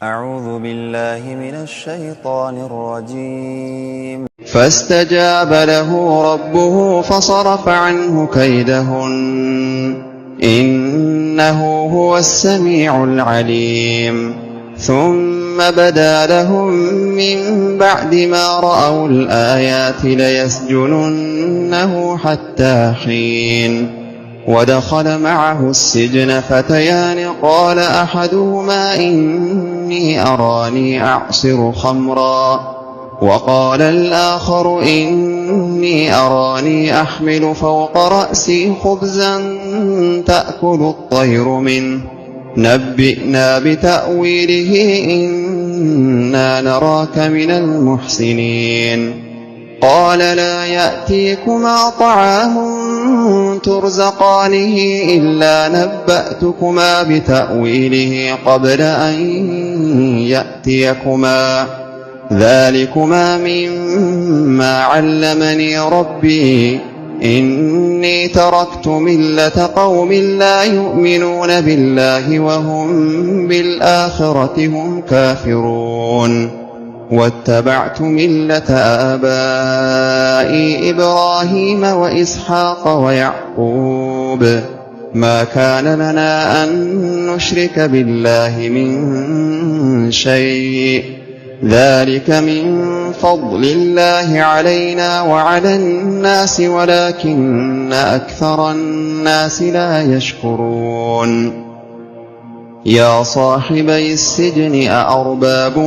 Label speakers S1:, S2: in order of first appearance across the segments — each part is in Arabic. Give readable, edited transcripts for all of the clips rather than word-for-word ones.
S1: أعوذ بالله من الشيطان الرجيم.
S2: فاستجاب له ربه فصرف عنه كيدهن إنه هو السميع العليم. ثم بدا لهم من بعد ما رأوا الآيات ليسجننه حتى حين. ودخل معه السجن فتيان قال أحدهما إني أراني أعصر خمرا وقال الآخر إني أراني أحمل فوق رأسي خبزا تأكل الطير منه نبئنا بتأويله إنا نراك من المحسنين. قال لا يأتيكما طعام ترزقانه إلا نبأتكما بتأويله قبل أن يأتيكما ذلكما مما علمني ربي إني تركت ملة قوم لا يؤمنون بالله وهم بالآخرة هم كافرون واتبعت ملة آبائي إبراهيم وإسحاق ويعقوب ما كان لنا أن نشرك بالله من شيء ذلك من فضل الله علينا وعلى الناس ولكن أكثر الناس لا يشكرون. يا صاحبي السجن أأرباب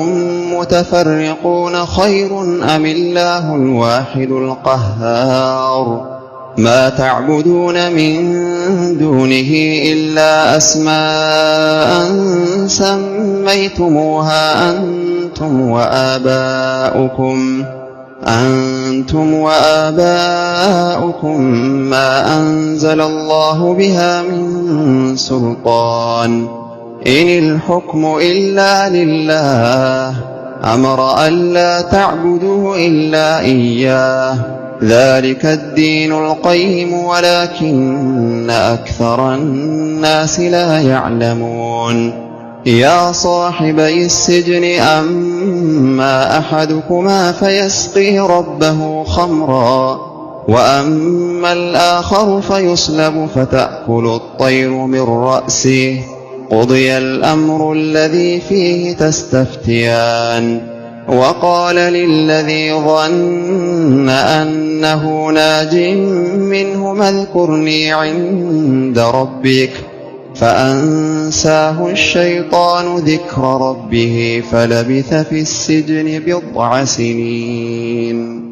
S2: متفرقون خير أم الله الواحد القهار ما تعبدون من دونه إلا أسماء سميتموها أنتم وآباؤكم ما أنزل الله بها من سلطان إن الحكم إلا لله أمر ألا تعبدوا إلا إياه ذلك الدين القيم ولكن أكثر الناس لا يعلمون. يا صاحبي السجن أما أحدكما فيسقي ربه خمرا وأما الآخر فيصلب فتأكل الطير من رأسه قضي الأمر الذي فيه تستفتيان. وقال للذي ظن أنه ناج منهما اذكرني عند ربك فأنساه الشيطان ذكر ربه فلبث في السجن بضع سنين.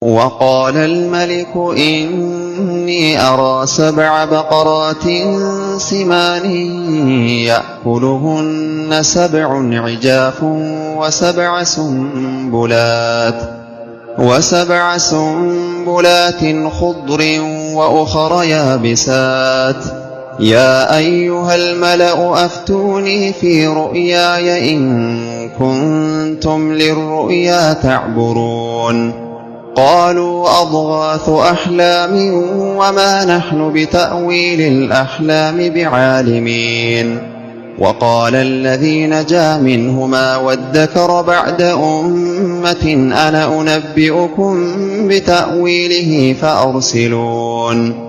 S2: وقال الملك إني أرى 7 بقرات سمان يأكلهن 7 عجاف وسبع سنبلات خضر وأخر يابسات. يا أيها الملأ أفتوني في رؤياي إن كنتم للرؤيا تعبرون. قالوا أضغاث أحلام وما نحن بتأويل الأحلام بعالمين. وقال الذي نجا منهما وادكر بعد أمة أنا أنبئكم بتأويله فأرسلون.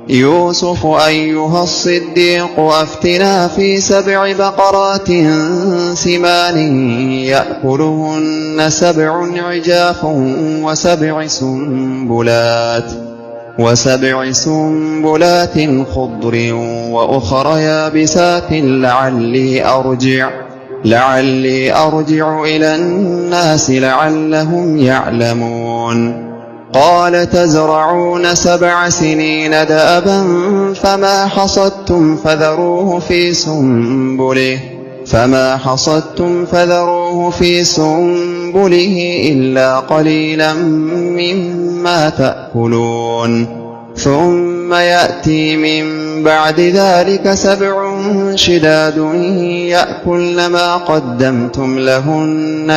S2: يوسف أيها الصديق أفتنا في 7 بقرات سمان يأكلهن 7 عجاف وسبع سنبلات خضر وأخر يابسات لعلي أرجع إلى الناس لعلهم يعلمون. قال تزرعون 7 سنين دأبا فما حصدتم فذروه في سنبله إلا قليلا مما تأكلون. ثم يأتي من بعد ذلك 7 شداد يأكلن ما قدمتم لهن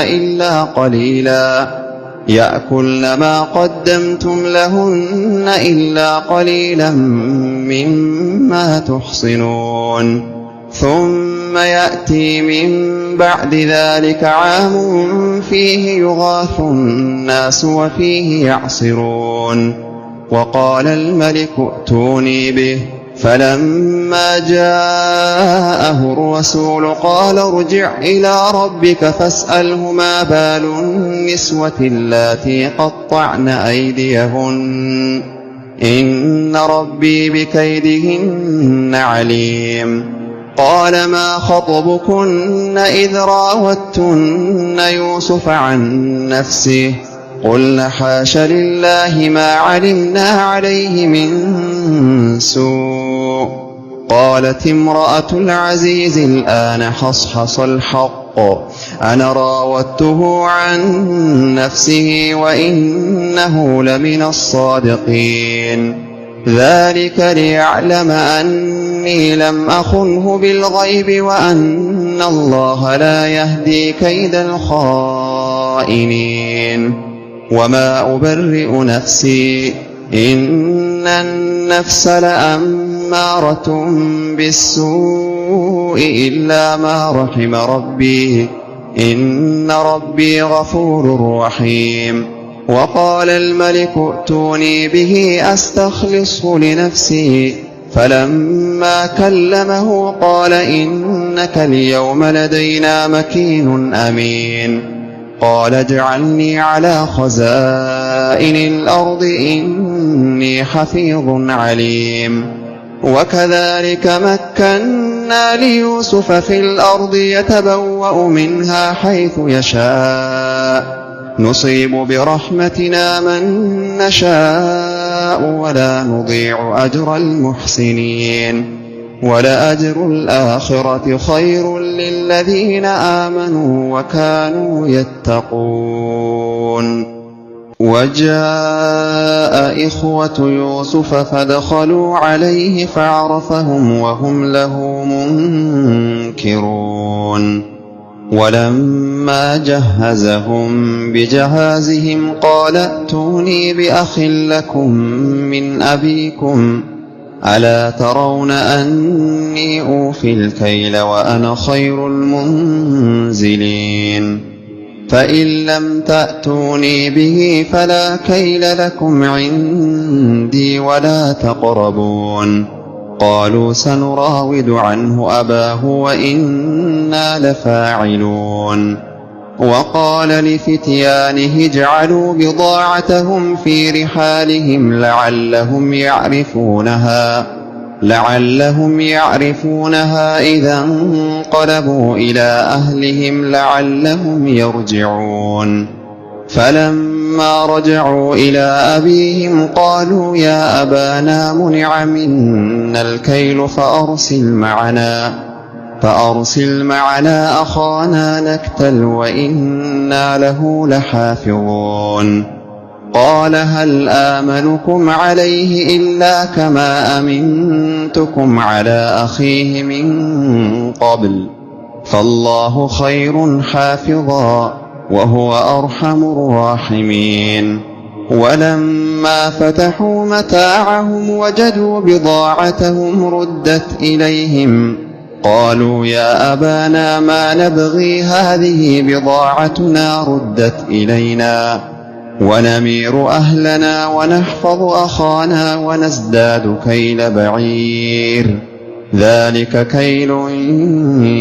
S2: إلا قليلا مما تحصنون. ثم ثم يأتي من بعد ذلك عام فيه يغاث الناس وفيه يعصرون وقال الملك ائتوني به فلما جاءه الرسول قال ارجع إلى ربك فاسأله ما بال النسوة اللاتي قطعن أيديهن إن ربي بكيدهن عليم قال ما خطبكن إذ راوتن يوسف عن نفسه قلن حاش لله ما علمنا عليه من سوء قالت امرأة العزيز الآن حصحص الحق أنا راودته عن نفسه وإنه لمن الصادقين ذلك ليعلم أني لم أخنه بالغيب وأن الله لا يهدي كيد الخائنين وما أبرئ نفسي إن النفس لأمارة بالسوء إلا ما رحم ربي إن ربي غفور رحيم وقال الملك ائتوني به أستخلصه لنفسي فلما كلمه قال إنك اليوم لدينا مكين أمين قال اجعلني على خزائن الأرض إني حفيظ عليم وكذلك مكنا ليوسف في الأرض يتبوأ منها حيث يشاء نصيب برحمتنا من نشاء ولا نضيع أجر المحسنين ولأجر الآخرة خير للذين آمنوا وكانوا يتقون وجاء إخوة يوسف فدخلوا عليه فعرفهم وهم له منكرون ولما جهزهم بجهازهم قال ائتوني بأخ لكم من أبيكم ألا ترون أني أوفي الكيل وأنا خير المنزلين فإن لم تأتوني به فلا كيل لكم عندي ولا تقربون قالوا سنراود عنه أباه وإنا لفاعلون وقال لفتيانه اجعلوا بضاعتهم في رحالهم لعلهم يعرفونها إذا انقلبوا إلى أهلهم لعلهم يرجعون فلما رجعوا إلى أبيهم قالوا يا أبانا منع منا الكيل فأرسل معنا أخانا نكتل وإنا له لحافظون قال هل آمنكم عليه إلا كما أمنتكم على أخيه من قبل فالله خير حافظا وهو أرحم الراحمين ولما فتحوا متاعهم وجدوا بضاعتهم ردت إليهم قالوا يا أبانا ما نبغي هذه بضاعتنا ردت إلينا ونمير أهلنا ونحفظ أخانا ونزداد كيل بعير ذلك كيل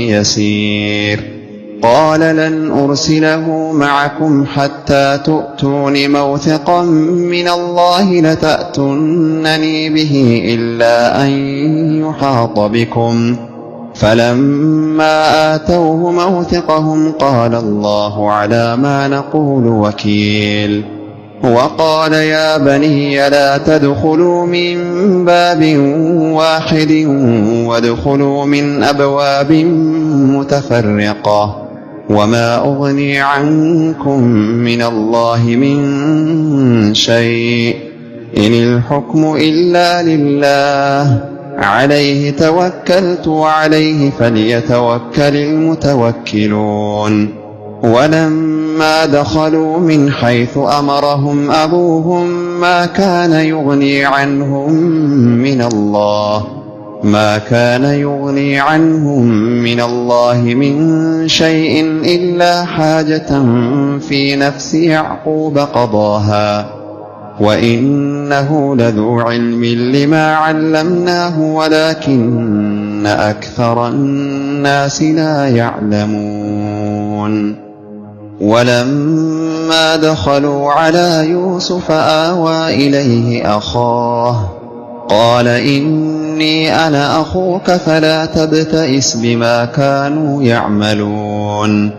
S2: يسير قال لن أرسله معكم حتى تؤتون موثقا من الله لتأتونني به إلا أن يحاط بكم فلما آتوه موثقهم قال الله على ما نقول وكيل وقال يا بني لا تدخلوا من باب واحد وادخلوا من أبواب متفرقة وما أغني عنكم من الله من شيء إن الحكم إلا لله عليه توكلت وعليه فليتوكل المتوكلون ولما دخلوا من حيث أمرهم أبوهم ما كان يغني عنهم من الله ما كان يغني عنهم من الله من شيء إلا حاجة في نفس يعقوب قضاها، وإنه لذو علم لما علمناه ولكن أكثر الناس لا يعلمون. ولما دخلوا على يوسف آوى إليه أخاه قال إني أنا أخوك فلا تبتئس بما كانوا يعملون.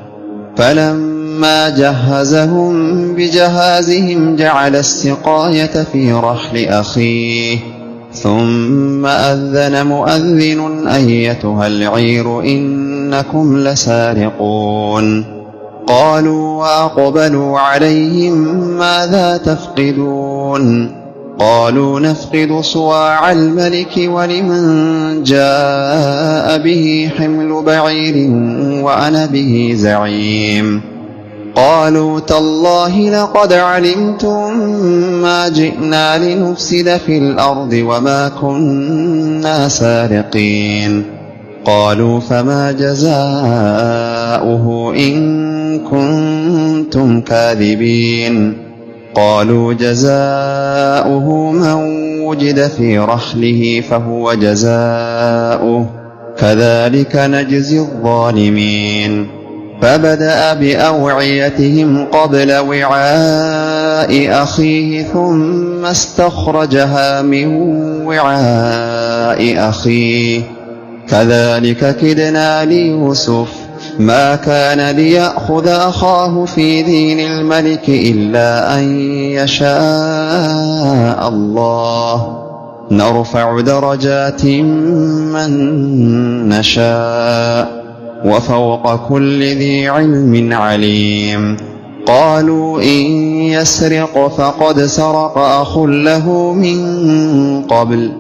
S2: فلما جهزهم بجهازهم جعل السقاية في رحل أخيه ثم أذن مؤذن أيتها العير إنكم لسارقون. قالوا وأقبلوا عليهم ماذا تفقدون؟ قالوا نفقد صواع الملك ولمن جاء به حمل بعير وأنا به زعيم. قالوا تالله لقد علمتم ما جئنا لنفسد في الأرض وما كنا سارقين. قالوا فما جزاؤه إن كنتم كاذبين؟ قالوا جزاؤه من وجد في رحله فهو جزاؤه كذلك نجزي الظالمين. فبدأ بأوعيتهم قبل وعاء أخيه ثم استخرجها من وعاء أخيه كذلك كدنا ليوسف ما كان ليأخذ أخاه في دين الملك إلا أن يشاء الله نرفع درجات من نشاء وفوق كل ذي علم عليم. قالوا إن يسرق فقد سرق أخ له من قبل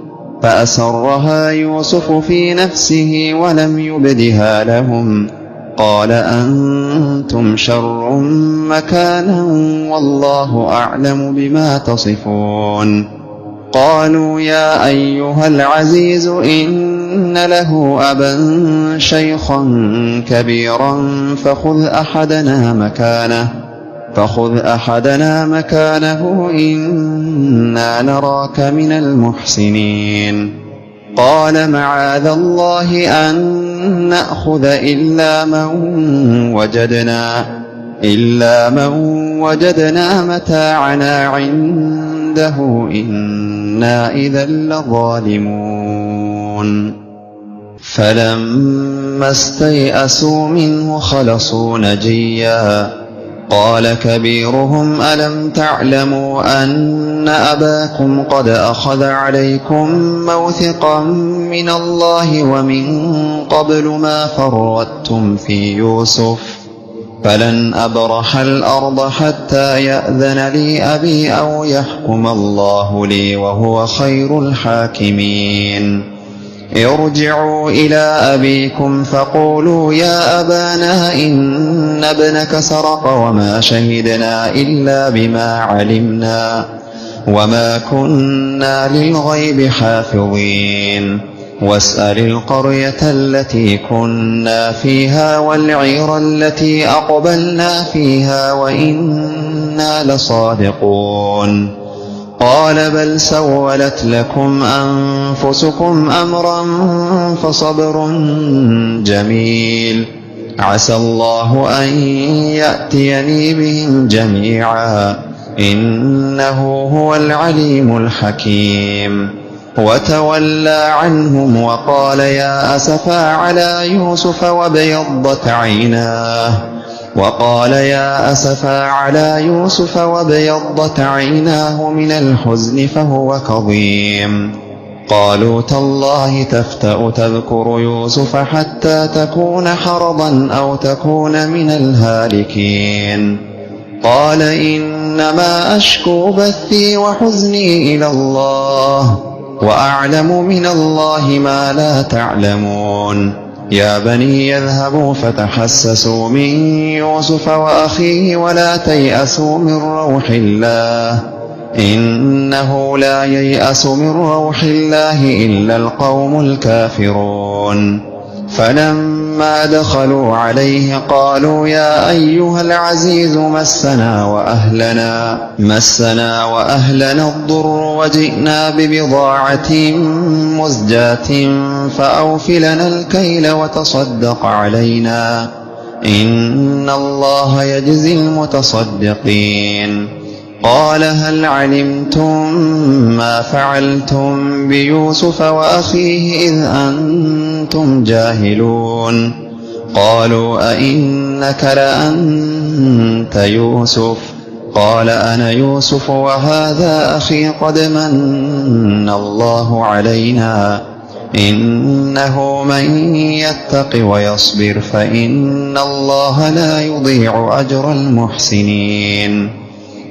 S2: فأسرها يوسف في نفسه ولم يبدها لهم. قال أنتم شر مكانا والله أعلم بما تصفون. قالوا يا أيها العزيز إن له أبا شيخا كبيرا فخذ أحدنا مكانه إنا نراك من المحسنين. قال معاذ الله أن نأخذ إلا من وجدنا متاعنا عنده إنا إذا لظالمون. فلما استيئسوا منه خلصوا نجيا قال كبيرهم ألم تعلموا أن أباكم قد أخذ عليكم موثقا من الله ومن قبل ما فرطتم في يوسف فلن أبرح الأرض حتى يأذن لي أبي أو يحكم الله لي وهو خير الحاكمين. ارجعوا إلى أبيكم فقولوا يا أبانا إن ابنك سرق وما شهدنا إلا بما علمنا وما كنا للغيب حافظين. واسأل القرية التي كنا فيها والعير التي أقبلنا فيها وإنا لصادقون. قال بل سولت لكم أنفسكم أمرا فصبر جميل عسى الله أن يأتيني بهم جميعا إنه هو العليم الحكيم. وتولى عنهم وقال يا أسفا على يوسف وابيضت عيناه من الحزن فهو كظيم. قالوا تالله تفتأ تذكر يوسف حتى تكون حرضا أو تكون من الهالكين. قال إنما أشكو بثي وحزني إلى الله وأعلم من الله ما لا تعلمون. يا بني يذهبوا فتحسسوا من يوسف وأخيه ولا تيأسوا من روح الله إنه لا ييأس من روح الله إلا القوم الكافرون. فلما دخلوا عليه قالوا يا أيها العزيز مسنا وأهلنا الضر وجئنا ببضاعة مزجاة فأوف لنا الكيل وتصدق علينا إن الله يجزي المتصدقين. قال هل علمتم ما فعلتم بيوسف وأخيه إذ أنتم جاهلون؟ قالوا أئنك لأنت يوسف؟ قال أنا يوسف وهذا أخي قد من الله علينا إنه من يتق ويصبر فإن الله لا يضيع أجر المحسنين.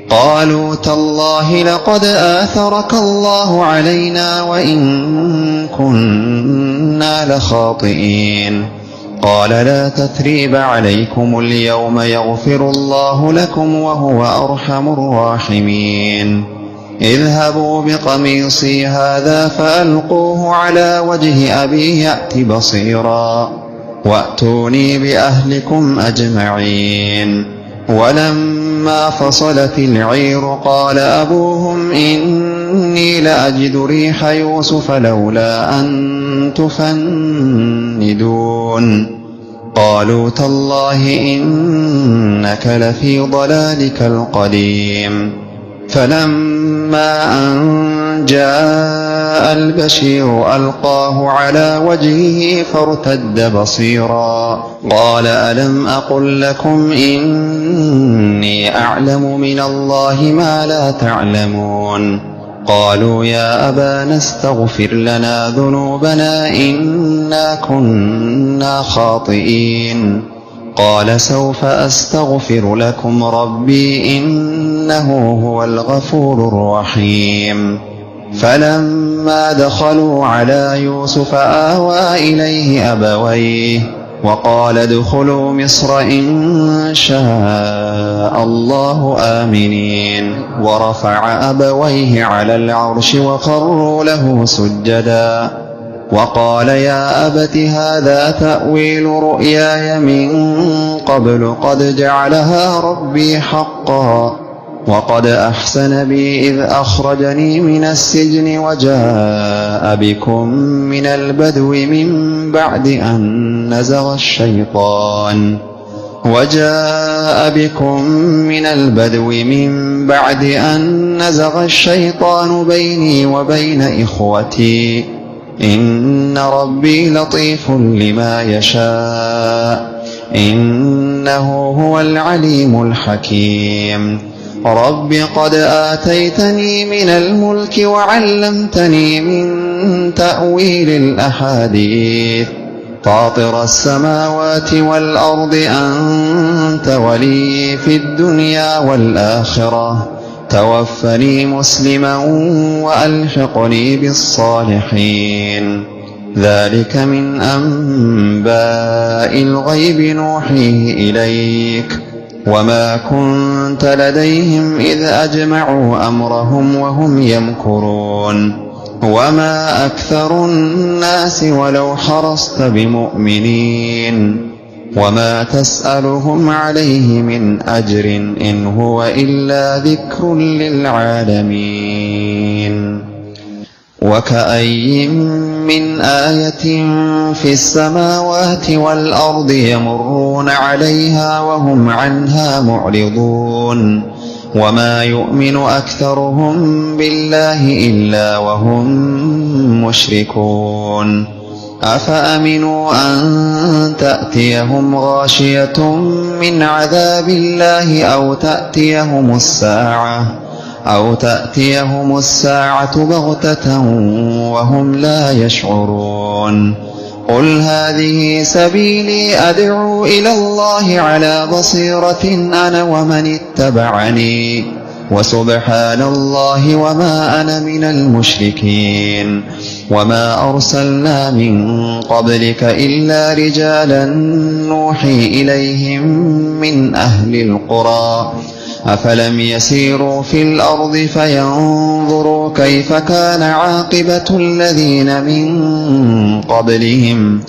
S2: قالوا تالله لقد آثرك الله علينا وإن كنا لخاطئين. قال لا تثريب عليكم اليوم يغفر الله لكم وهو أرحم الراحمين. اذهبوا بقميصي هذا فألقوه على وجه أبي يأت بصيرا وأتوني بأهلكم أجمعين. ولما فصلت العير قال أبوهم إني لأجد ريح يوسف لولا أن تفندون. قالوا تالله إنك لفي ضلالك القديم. فلما أن جاء البشير ألقاه على وجهه فارتد بصيرا قال ألم أقل لكم إني أعلم من الله ما لا تعلمون؟ قالوا يا أبانا استغفر لنا ذنوبنا إنا كنا خاطئين. قال سوف أستغفر لكم ربي إنه هو الغفور الرحيم. فلما دخلوا على يوسف آوى إليه أبويه وقال ادخلوا مصر إن شاء الله آمنين. ورفع أبويه على العرش وخروا له سجدا وقال يا أبت هذا تأويل رؤياي من قبل قد جعلها ربي حقا وقد أحسن بي إذ أخرجني من السجن وجاء بكم من البدو من بعد أن نزغ الشيطان بيني وبين إخوتي إن ربي لطيف لما يشاء إنه هو العليم الحكيم. رب قد آتيتني من الملك وعلمتني من تأويل الأحاديث فاطر السماوات والأرض أنت ولي في الدنيا والآخرة توفني مسلما وألحقني بالصالحين. ذلك من أنباء الغيب نوحيه إليك وما كنت لديهم إذ أجمعوا أمرهم وهم يمكرون. وما أكثر الناس ولو حرصت بمؤمنين وما تسألهم عليه من أجر إن هو إلا ذكر للعالمين. وكأي من آية في السماوات والأرض يمرون عليها وهم عنها معرضون وما يؤمن أكثرهم بالله إلا وهم مشركون. أفأمنوا أن تأتيهم غاشية من عذاب الله أو تأتيهم الساعة بغتة وهم لا يشعرون. قل هذه سبيلي أدعو إلى الله على بصيرة أنا ومن اتبعني وسبحان الله وما أنا من المشركين. وما أرسلنا من قبلك إلا رجالا نوحي إليهم من أهل القرى أفلم يسيروا في الأرض فينظروا كيف كان عاقبة الذين من قبلهم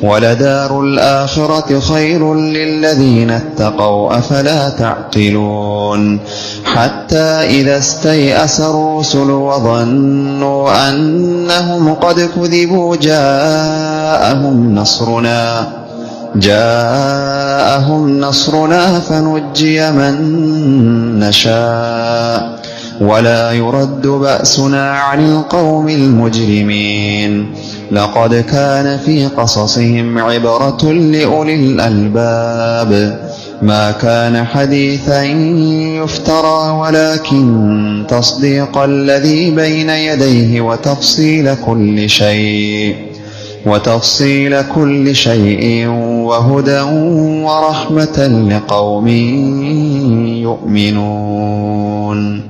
S2: ولدار الآخرة خير للذين اتقوا أفلا تعقلون حتى إذا استيأس الرسل وظنوا أنهم قد كذبوا جاءهم نصرنا فنجي من نشاء ولا يرد بأسنا عن القوم المجرمين لقد كان في قصصهم عبرة لأولي الألباب ما كان حديثا يفترى ولكن تصديق الذي بين يديه وتفصيل كل شيء وهدى ورحمة لقوم يؤمنون.